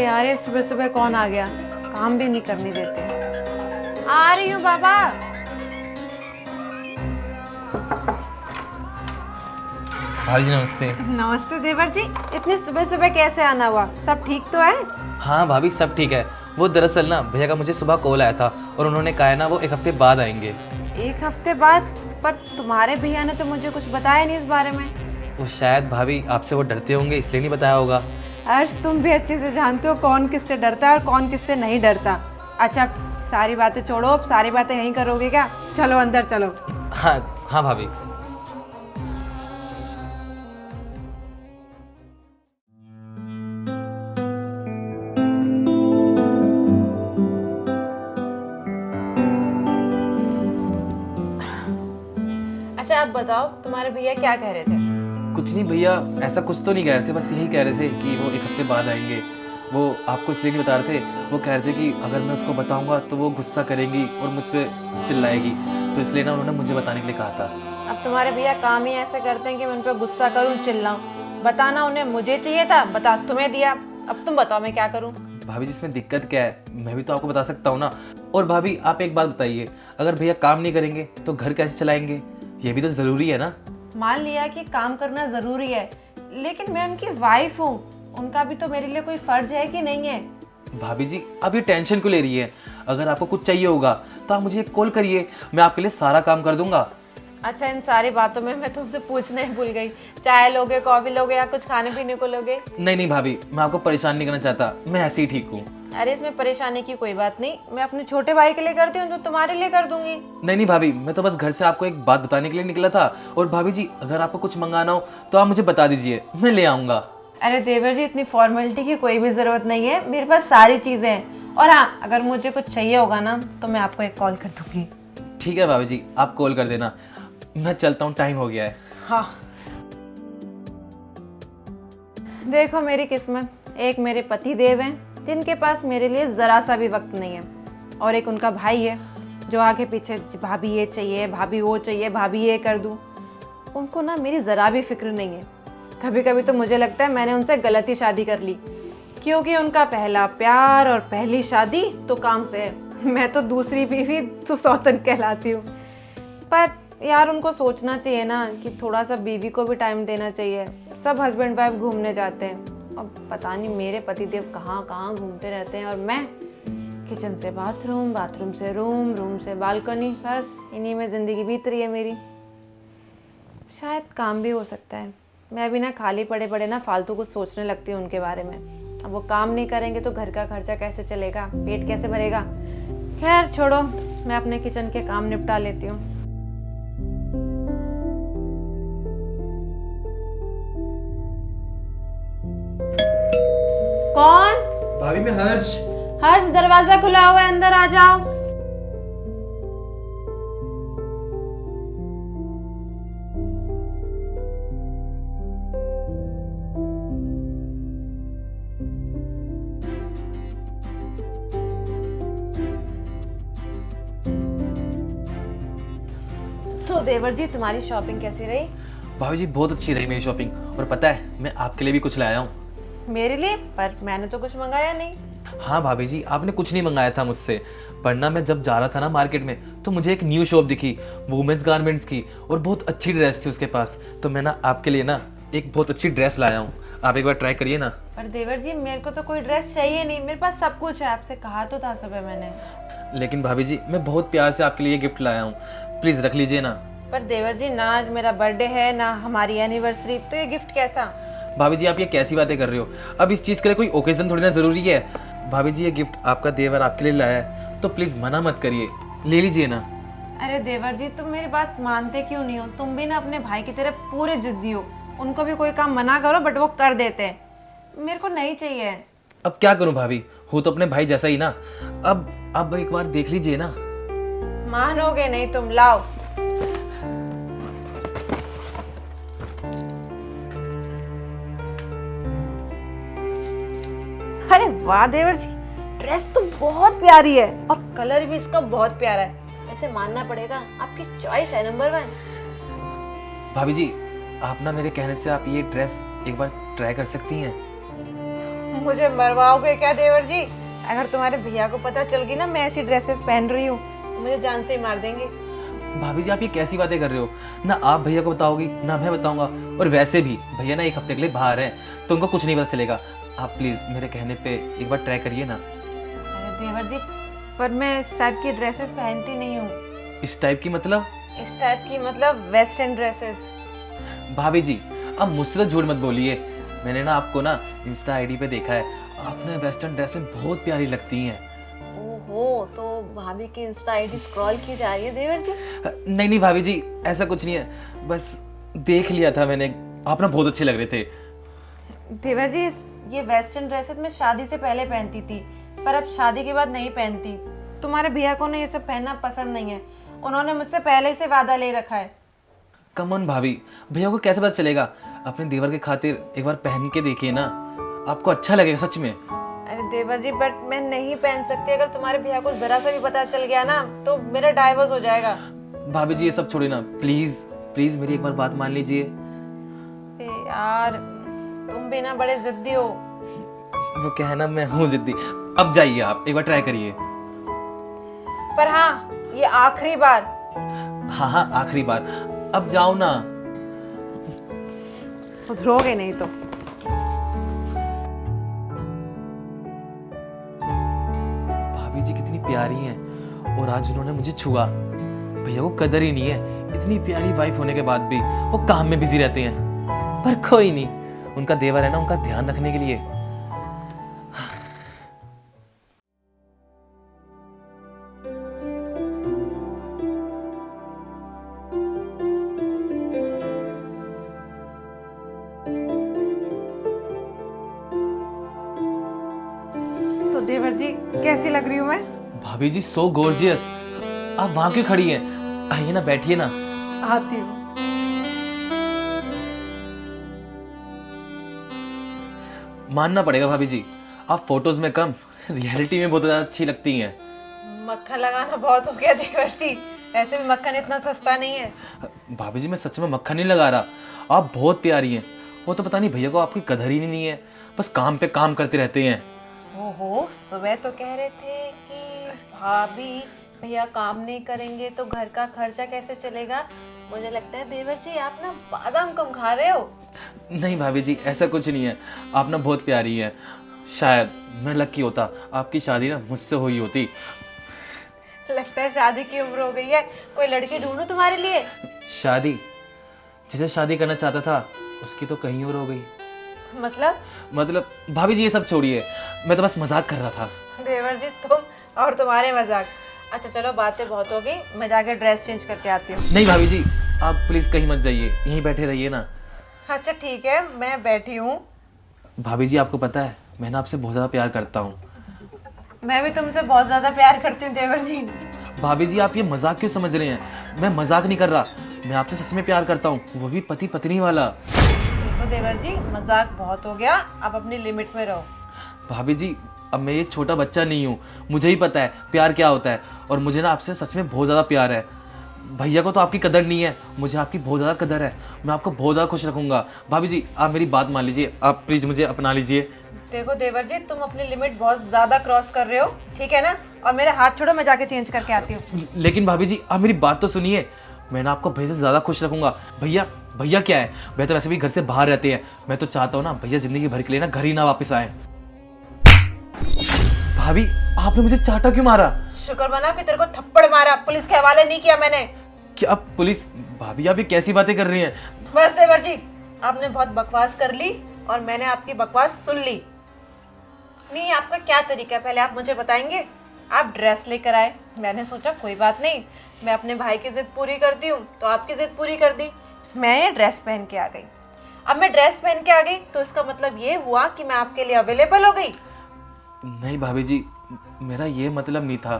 यार, ये सुबह सुबह कौन आ गया, काम भी नहीं करने देते। आ रही हूँ बाबा। भाभी जी नमस्ते। नमस्ते देवर जी, इतनी सुबह सुबह कैसे आना हुआ? सब ठीक तो है? हाँ भाभी सब ठीक है। वो दरअसल ना भैया का मुझे सुबह कॉल आया था और उन्होंने कहा है ना वो 1 हफ्ते बाद आएंगे। 1 हफ्ते बाद? पर तुम्हारे भैया ने तो मुझे कुछ बताया नहीं इस बारे में। वो शायद भाभी आपसे वो डरते होंगे इसलिए नहीं बताया होगा। हर्ष, तुम भी अच्छे से जानते हो कौन किससे डरता है और कौन किससे नहीं डरता। अच्छा, सारी बातें छोड़ो, अब सारी बातें यहीं करोगे क्या? चलो अंदर चलो। हाँ हाँ भाभी। अच्छा आप बताओ, तुम्हारे भैया क्या कह रहे थे? कुछ नहीं भैया, ऐसा कुछ तो नहीं कह रहे थे, बस यही कह रहे थे कि वो 1 हफ्ते बाद आएंगे। वो आपको इसलिए नहीं बता रहे थे, वो कह रहे थे कि अगर मैं उसको बताऊंगा तो वो गुस्सा करेंगी और मुझ पर चिल्लाएगी, तो इसलिए ना उन्होंने मुझे बताने के लिए कहा था। अब तुम्हारे भैया काम ही ऐसे करते हैं कि मैं उन पर गुस्सा करूं, चिल्लाऊं। बताना उन्हें मुझे चाहिए था, बता तुम्हें दिया। अब तुम बताओ मैं क्या करूं? भाभी जी इसमें दिक्कत क्या है, मैं भी तो आपको बता सकता हूँ ना। और भाभी आप एक बात बताइए, अगर भैया काम नहीं करेंगे तो घर कैसे चलाएंगे? ये भी तो जरूरी है ना। मान लिया कि काम करना जरूरी है, लेकिन मैं उनकी वाइफ हूँ, उनका भी तो मेरे लिए कोई फर्ज है कि नहीं है? भाभी जी आप ये टेंशन क्यों ले रही है? अगर आपको कुछ चाहिए होगा तो आप मुझे एक कॉल करिए, मैं आपके लिए सारा काम कर दूंगा। अच्छा, इन सारी बातों में मैं तुमसे पूछना ही भूल गई। चाय लोगे, कॉफी लोगे या कुछ खाने पीने को लोगे? नहीं नहीं भाभी, मैं आपको परेशान नहीं करना चाहता, मैं ऐसे ही ठीक हूँ। अरे इसमें परेशानी की कोई बात नहीं, मैं अपने छोटे भाई के लिए करती हूँ तो तुम्हारे लिए कर दूंगी। नहीं नहीं भाभी, मैं तो बस घर से आपको एक बात बताने के लिए निकला था। और भाभी जी अगर आपको कुछ मंगाना हो तो आप मुझे बता दीजिए, मैं ले आऊंगा। अरे देवर जी, इतनी फॉर्मेलिटी की कोई भी जरूरत नहीं है, मेरे पास सारी चीजें हैं। और हाँ, अगर मुझे कुछ चाहिए होगा ना तो मैं आपको एक कॉल कर दूंगी। ठीक है भाभी जी, आप कॉल कर देना। मैं चलता हूँ, टाइम हो गया है। हाँ, देखो मेरी किस्मत, एक मेरे पति देव हैं जिनके पास मेरे लिए जरा सा भी वक्त नहीं है, और एक उनका भाई है जो आगे पीछे भाभी ये चाहिए, भाभी वो चाहिए, भाभी ये कर दूं। उनको ना मेरी जरा भी फिक्र नहीं है। कभी कभी तो मुझे लगता है मैंने उनसे गलत ही शादी कर ली, क्योंकि उनका पहला प्यार और पहली शादी तो काम से है, मैं तो दूसरी बीवी तो सौतन कहलाती हूँ। पर यार उनको सोचना चाहिए ना कि थोड़ा सा बीवी को भी टाइम देना चाहिए। सब हस्बैंड वाइफ घूमने जाते हैं, अब पता नहीं मेरे पतिदेव कहाँ कहाँ घूमते रहते हैं, और मैं किचन से बाथरूम, बाथरूम से रूम, रूम से बालकनी, बस इन्हीं में ज़िंदगी बीत रही है मेरी। शायद काम भी हो सकता है, मैं भी ना खाली पड़े पड़े ना फालतू कुछ सोचने लगती हूँ उनके बारे में। अब वो काम नहीं करेंगे तो घर का खर्चा कैसे चलेगा, पेट कैसे भरेगा। खैर छोड़ो, मैं अपने किचन के काम निपटा लेती हूँ। कौन? भाभी मैं हर्ष। हर्ष, दरवाजा खुला हुआ है, अंदर आ जाओ। सो देवर जी, तुम्हारी शॉपिंग कैसी रही? भाभी जी बहुत अच्छी रही मेरी शॉपिंग, और पता है मैं आपके लिए भी कुछ लाया हूँ। मेरे लिए? पर मैंने तो कुछ मंगाया नहीं। हाँ भाभी जी, आपने कुछ नहीं मंगाया था मुझसे, पर ना मैं जब जा रहा था ना मार्केट में तो मुझे एक न्यू शॉप दिखी वुमेन्स गारमेंट्स की, और बहुत अच्छी ड्रेस थी उसके पास, तो मैं ना आपके लिए ना एक बहुत अच्छी ड्रेस लाया हूँ, आप एक बार ट्राई करिए ना। पर देवर जी, मेरे को तो कोई ड्रेस चाहिए नहीं, मेरे पास सब कुछ है, आपसे कहा तो था सुबह मैंने। लेकिन भाभी जी मैं बहुत प्यार से आपके लिए गिफ्ट लाया हूँ, प्लीज रख लीजिए ना। पर देवर जी, ना आज मेरा बर्थडे है ना हमारी एनिवर्सरी, तो ये गिफ्ट कैसा? भाभी जी आप ये कैसी बातें कर रहे हो? अब इस चीज के लिए कोई ओकेजन थोड़ी ना जरूरी है। भाभी जी ये गिफ्ट आपका देवर आपके लिए लाया है, तो प्लीज मना मत करिए, ले लीजिए ना। अरे देवर जी, तुम मेरी बात मानते क्यों नहीं हो? तुम भी ना अपने भाई की तरह पूरे जिद्दी हो, उनको भी कोई काम मना करो बट वो कर देते हैं। मेरे को नहीं चाहिए। अब क्या करूं भाभी, हो तो अपने भाई जैसा ही ना। अब एक बार देख लीजिए ना। मानोगे नहीं तुम, लाओ। अरे वाह देवर जी, ड्रेस तो बहुत प्यारी है और कलर भी इसका बहुत प्यारा है। ऐसे मानना पड़ेगा, आपकी चॉइस है नंबर 1। भाभी जी आप ना मेरे कहने से आप ये ड्रेस एक बार ट्राई कर सकती हैं। मुझे मरवाओगे क्या देवर जी? अगर तुम्हारे भैया को पता चल गई ना मैं ऐसी ड्रेसेस पहन रही हूँ, मुझे जान से ही मार देंगे। भाभी जी आप ये कैसी बातें कर रहे हो? ना आप भैया को बताओगी ना मैं बताऊंगा, और वैसे भी भैया ना एक हफ्ते के लिए बाहर है तो उनको कुछ नहीं पता चलेगा। आप प्लीज मेरे कहने पे एक बार ट्राई करिए ना। अरे देवर जी, पर मैं इस टाइप की ड्रेसेस पहनती नहीं हूँ। इस टाइप की मतलब? इस टाइप की मतलब वेस्टर्न ड्रेसेस। भाभी जी अब मुझसे तो झूठ मत बोलिए, मैंने ना आपको ना इंस्टा आईडी पे देखा है, आपने वेस्टर्न ड्रेस में बहुत प्यारी लगती हैं। ओहो, तो भाभी की इंस्टा आईडी स्क्रॉल की जा रही है देवर जी? नहीं नहीं भाभी जी ऐसा कुछ नहीं है, बस देख लिया था मैंने, आप ना बहुत अच्छे लग रहे थे। देवर जी ये वेस्टर्न ड्रेसेस मैं शादी से पहले पहनती थी, पर अब शादी के बाद नहीं पहनती। तुम्हारे भैया को ना ये सब पहनना पसंद नहीं है, उन्होंने मुझसे पहले ही से वादा ले रखा है। कम ऑन भाभी, भैया को कैसे पता चलेगा? अपने देवर के खातिर एक बार पहन के देखिए ना, आपको अच्छा लगेगा सच में। अरे देवर जी बट मैं नहीं पहन सकती, अगर तुम्हारे भैया को जरा सा भी पता चल गया ना तो मेरा डाइवोर्स हो जाएगा। भाभी जी ये सब छोड़िए ना, प्लीज प्लीज मेरी एक बार बात मान लीजिए। यार तुम भी ना बड़े जिद्दी हो। वो क्या है ना, मैं हूँ जिद्दी। अब जाइए आप एक बार ट्राई करिए। पर हाँ ये आखिरी बार। हाँ हाँ आखिरी बार, अब जाओ ना। सुधरोगे नहीं तो। भाभी जी कितनी प्यारी हैं, और आज उन्होंने मुझे छुआ। भैया को कदर ही नहीं है, इतनी प्यारी वाइफ होने के बाद भी वो काम में बिजी रहते हैं। पर कोई नहीं, उनका देवर है ना, उनका ध्यान रखने के लिए। तो देवर जी कैसी लग रही हूँ मैं? भाभी जी सो गॉर्जियस। आप वहां क्यों खड़ी हैं? आइए ना बैठिए ना। आती हूँ। मानना पड़ेगा भाभी जी, आप फोटोज में कम रियलिटी में बहुत ज्यादा अच्छी लगती हैं। मक्खन लगाना बहुत हो गया देवर जी, ऐसे भी मक्खन इतना सस्ता नहीं है। भाभी जी मैं सच में मक्खन नहीं लगा रहा, आप बहुत प्यारी हैं। वो तो पता नहीं भैया को आपकी कदर ही नहीं है, बस काम पे काम करते रहते हैं। ओहो, सुबह तो कह रहे थे कि भाभी भैया काम नहीं करेंगे तो घर का खर्चा कैसे चलेगा। मुझे लगता है देवर जी आप ना बादाम कम खा रहे हो। नहीं भाभी जी ऐसा कुछ नहीं है, आप ना बहुत प्यारी हैं। शायद मैं लकी होता, आपकी शादी ना मुझसे हुई होती। लगता है शादी की उम्र हो गई है, कोई लड़की ढूंढूं तुम्हारे लिए? शादी? जिसे शादी करना चाहता था उसकी तो कहीं और हो गई। मतलब भाभी जी ये सब छोड़िए, मैं तो बस मजाक कर रहा था। देवर जी तुम और तुम्हारे मजाक। अच्छा चलो बातें बहुत हो गई, मैं जाके ड्रेस चेंज करके आती हूँ। नहीं भाभी जी आप प्लीज कहीं मत जाइए, यहीं बैठे रहिए ना। अच्छा ठीक है मैं बैठी हूँ। भाभी जी आपको पता है मैं ना आपसे बहुत ज्यादा प्यार करता हूँ। मैं भी तुमसे बहुत ज्यादा प्यार करती हूँ देवर जी। भाभी जी आप ये मजाक क्यों समझ रहे हैं? मैं मजाक नहीं कर रहा, मैं आपसे सच में प्यार करता हूँ, वो भी पति पत्नी वाला। देखो देवर जी मजाक बहुत हो गया, अब अपनी लिमिट में रहो। भाभी जी अब मैं ये छोटा बच्चा नहीं हूँ, मुझे ही पता है प्यार क्या होता है, और मुझे ना आपसे सच में बहुत ज़्यादा प्यार है। भैया को तो आपकी कदर नहीं है, मुझे आपकी बहुत ज़्यादा कदर है। मैं आपको बहुत ज़्यादा खुश रखूंगा। भाभी जी आप मेरी बात मान लीजिए, आप प्लीज़ मुझे अपना लीजिए। देखो देवर जी तुम अपनी लिमिट बहुत ज्यादा क्रॉस कर रहे हो, ठीक है ना? और मेरे हाथ छोड़ो, मैं जाके चेंज करके आती हूँ। लेकिन भाभी जी आप मेरी बात तो सुनिए, मैं ना आपको भैया से ज़्यादा खुश रखूंगा। भैया भैया क्या है, भैया तो वैसे भी घर से बाहर रहते हैं। मैं तो चाहता हूँ ना भैया जिंदगी भर के लिए ना घर ही ना वापस आए। भाभी आपने मुझे चाटा क्यों मारा? शुक्र मना कि तेरे को थप्पड़ मारा, पुलिस के हवाले नहीं किया मैंने। क्या पुलिस? भाभी आप ये कैसी बातें कर रही हैं? बस देवर जी आपने बहुत बकवास कर ली और मैंने आपकी बकवास सुन ली। नहीं आपका क्या तरीका है पहले आप मुझे बताएंगे? आप ड्रेस लेकर आए, मैंने सोचा कोई बात नहीं, मैं अपने भाई की जिद पूरी करती हूँ तो आपकी जिद पूरी कर दी। मैं ये ड्रेस पहन के आ गई। अब मैं ड्रेस पहन के आ गई तो इसका मतलब ये हुआ कि मैं आपके लिए अवेलेबल हो गई? नहीं भाभी जी मेरा ये मतलब नहीं था।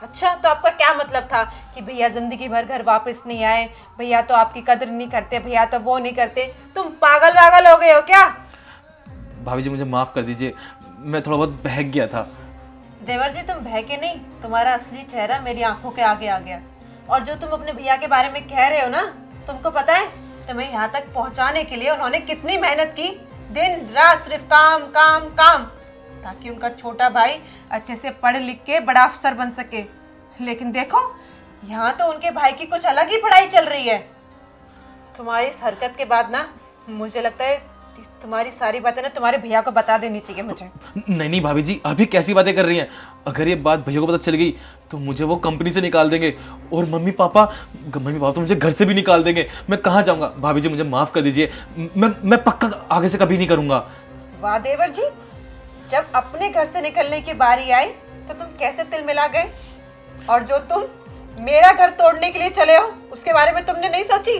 अच्छा तो आपका क्या मतलब था कि भैया जिंदगी भर घर वापस नहीं आए, भैया तो आपकी कदर नहीं करते, भैया तो वो नहीं करते? तुम पागल वागल हो गए हो क्या? भाभी जी मुझे माफ कर दीजिए, मैं थोड़ा बहुत बहक गया था। देवर जी तुम बहके नहीं, तुम्हारा असली चेहरा मेरी आंखों के आगे आ गया। और जो तुम अपने भैया के बारे में कह रहे हो ना, तुमको पता है तुम्हें यहाँ तक पहुँचाने के लिए उन्होंने कितनी मेहनत की? दिन रात सिर्फ काम काम काम। ताकि उनका छोटा भाई अच्छे से पढ़ लिख के बड़ा अफसर बन सके। लेकिन देखो, यहाँ तो उनके भाई की कुछ अलग ही पढ़ाई चल रही है। तुम्हारी इस हरकत के बाद ना मुझे लगता है तुम्हारी सारी बातें ना तुम्हारे भैया को बता देनी चाहिए मुझे। नहीं नहीं भाभी जी, अभी कैसी बातें कर रही हैं? अगर ये बात भैया को पता चल गई तो मुझे वो कंपनी से निकाल देंगे, और मम्मी पापा तो मुझे घर से भी निकाल देंगे। मैं कहाँ जाऊँगा? भाभी जी मुझे माफ़ कर दीजिए, मैं पक्का आगे से कभी नहीं करूँगा। वाह देवर जी, जब अपने घर से निकलने की बारी आई तो तुम कैसे तिल मिला गए, और जो तुम मेरा घर तोड़ने के लिए चले हो उसके बारे में तुमने नहीं सोची।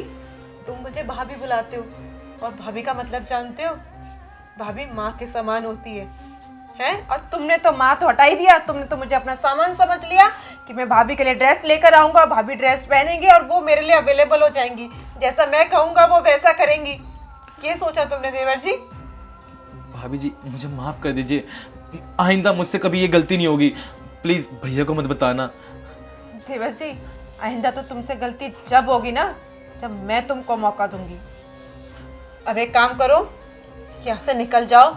तुम मुझे भाभी बुलाते हो, और भाभी का मतलब जानते हो? भाभी माँ के समान होती है, हैं? और तुमने तो माँ तो हटा ही दिया। तुमने तो मुझे अपना सामान समझ लिया कि मैं भाभी के लिए ड्रेस लेकर आऊंगा, भाभी ड्रेस पहनेंगी और वो मेरे लिए अवेलेबल हो जाएंगी, जैसा मैं कहूंगा वो वैसा करेंगी। ये सोचा तुमने देवर जी? भाभी जी मुझे माफ़ कर दीजिए, आइंदा मुझसे कभी ये गलती नहीं होगी। प्लीज़ भैया को मत बताना। देवर जी, आइंदा तो तुमसे गलती जब होगी ना, जब मैं तुमको मौका दूंगी। अब एक काम करो, यहाँ से निकल जाओ।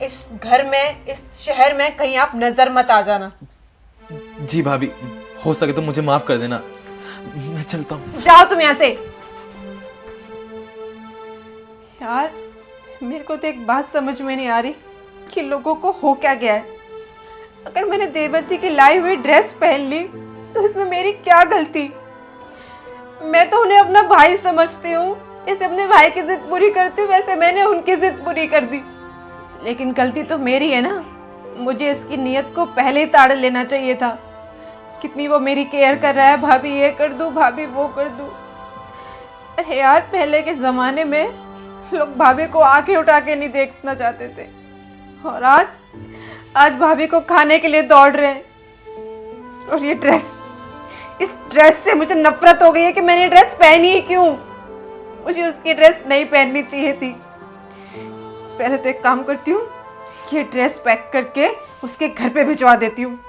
इस घर में, इस शहर में कहीं आप नजर मत आ जाना। जी भाभी, हो सके तो मुझे माफ़ कर देना, मैं चलता हूँ। जाओ तुम यहाँ से। यार मेरे को तो एक बात समझ में नहीं आ रही कि लोगों को हो क्या गया है। अगर मैंने देवर जी की लाई हुई ड्रेस पहन ली तो इसमें मेरी क्या गलती? मैं तो उन्हें अपना भाई समझती हूँ, जैसे अपने भाई की जिद पूरी करती हूँ वैसे मैंने उनकी जिद पूरी कर दी। लेकिन गलती तो मेरी है ना, मुझे इसकी नीयत को पहले ही ताड़ लेना चाहिए था। कितनी वो मेरी केयर कर रहा है, भाभी ये कर दूँ, भाभी वो कर दूँ। अरे यार, पहले के ज़माने में लोग भाभी को आंखें उठा के नहीं देखना चाहते थे, और आज भाभी को खाने के लिए दौड़ रहे हैं। और ये ड्रेस, इस ड्रेस से मुझे नफरत हो गई है कि मैंने ड्रेस पहनी ही क्यों? मुझे उसकी ड्रेस नहीं पहननी चाहिए थी। पहले तो एक काम करती हूँ, ये ड्रेस पैक करके उसके घर पे भिजवा देती हूँ।